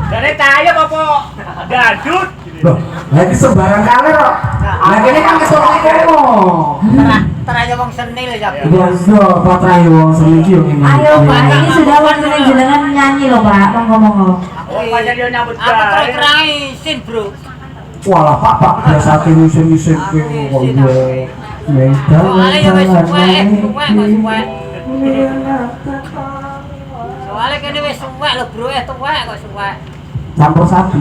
Dari tayo apa gadut. Loh, lagi sembarang kali kok. Lagi ini kan kesukaan kamu. Teraja wong seni lho ya. Iya, Pak Trayo wong seni iki yo ngene. Ayo Pak, ini sudah waktunya jenengan nyanyi loh Pak, monggo-monggo. Banyak dia nyambut gawe. Aku kerai sin, Bro. Walah Pak biasa musim-musim kok yo. Soalnya ya wis suwek kok suwek. Soalnya kene wis suwek lho, Bro, tuwek kok suwek. Campur sapi.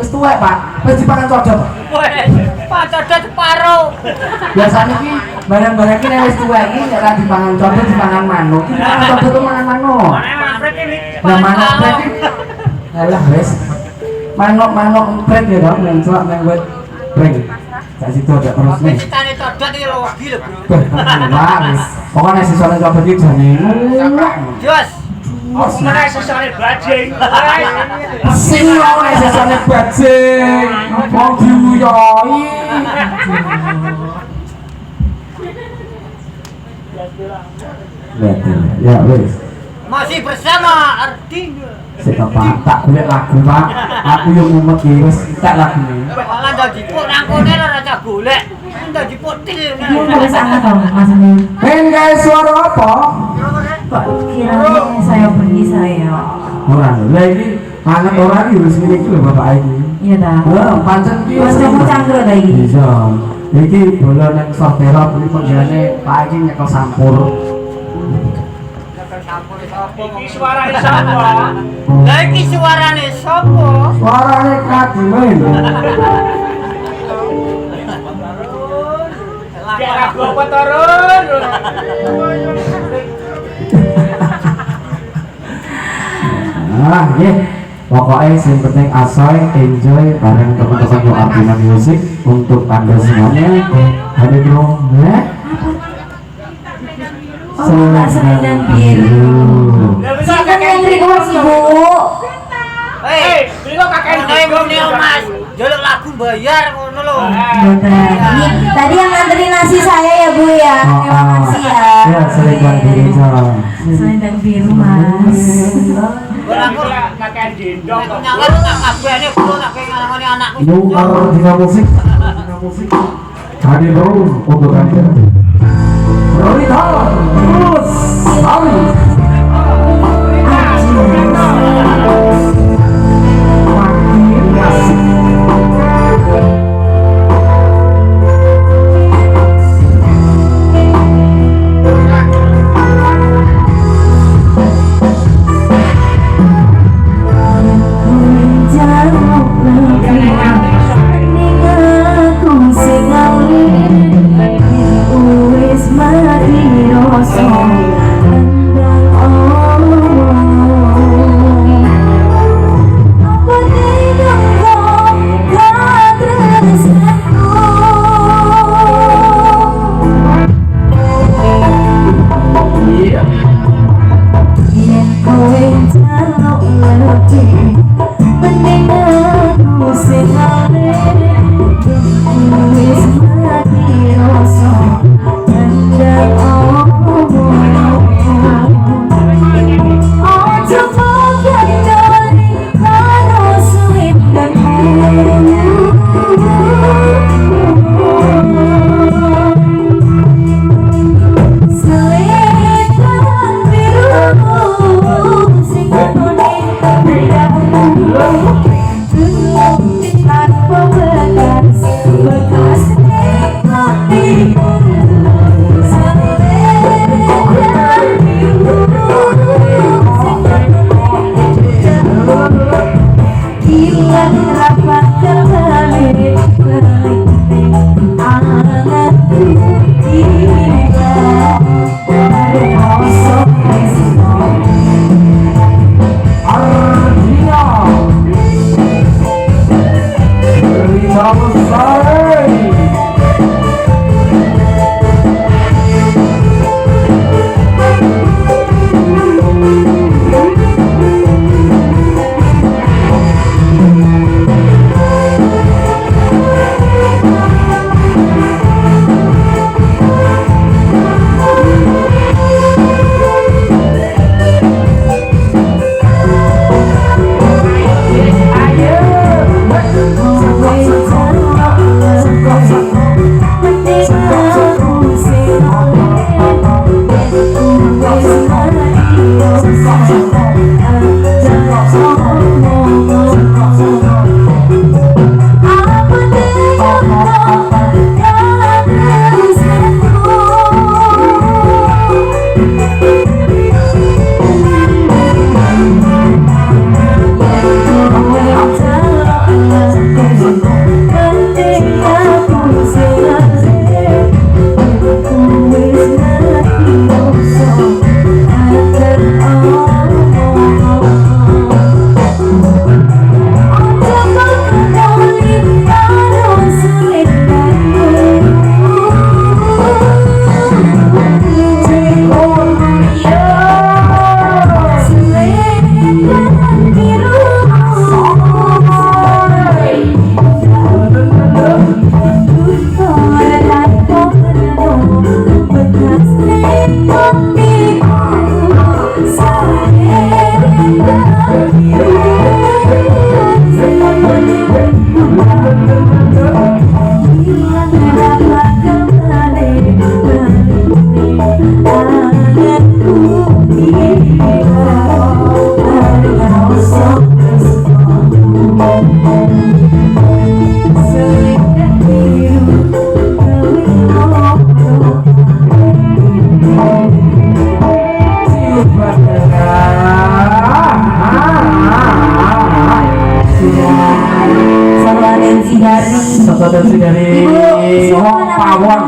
Wis tuwek, Pak. Wis dipangan codot. Wes, Pak codot separuh. Biasane iki barang-barang iki nek wis tuwek iki nek ra dipangan codot dipangan manuk. Iki mangan codot tuh mangan manuk. Nah, manuk prek iki. Alah wis. Manuk prek ya dong, nang celak nang wet prek. Gak situ ada terus nih. Citane codot iki lho wedi lho, Bro. Wah, wis. Pokoke nek sisone codot iki jane. Jos. Aku meneh sesane bajing. Sing ora nek sisone bajing. Wong diuyoi. Ya wis. Masih bersama Ardi. Sik Pak, tak golek lagu Pak. Aku yo ngumet iki wis tak lagune. Malah dadi pok nang kene ora cah golek. Dadi potil. Ini boleh sangat dong Mas Emil. Guys, suara apa? Kok kiranya saya pergi saya. Ora, lha iki manut ora iki wis ngene iki lho Bapak iki. Iya dah. Wah, pancen iki Mas kamu cangkruk dah ini. Iya. Iki bola nek Sordero kuwi penjane Pak iki nyekel sampur. Iki suarane sapa? Lah iki suarane sapa? Suarane kadime. Kayak lagu apa turun? Nah, nggih. Pokoknya yang penting asoy enjoy bareng teman-teman Yo Ardina Music untuk Anda semuanya. Hari dong, ya. Mbak Selendang Biru. Siapa yang request Bu? Beli kakek ngene Mas. Jaluk lagu bayar ngono lho. Ini tadi yang nganterin nasi saya ya Bu ya. Terima kasih ya. Ya, Selendang Biru. Selendang Biru Mas. Aku kakek dendong kok. nyangar tak kabehane bro tak ngene anakku. Yo Ardina Music. Hari dong untuk Anda. Rorita, terus, Ali. Makin asik. Arjina Rita Besari Potensi dari Wong Pawon.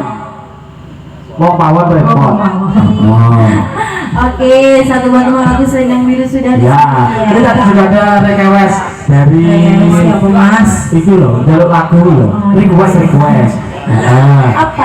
Wong Pawon repot. Oke, satu buat lagu Selendang Biru sudah Ya, ini tadi sudah ada request dari siapa Mas? Itu loh, jalur lagu loh. Request. Apa?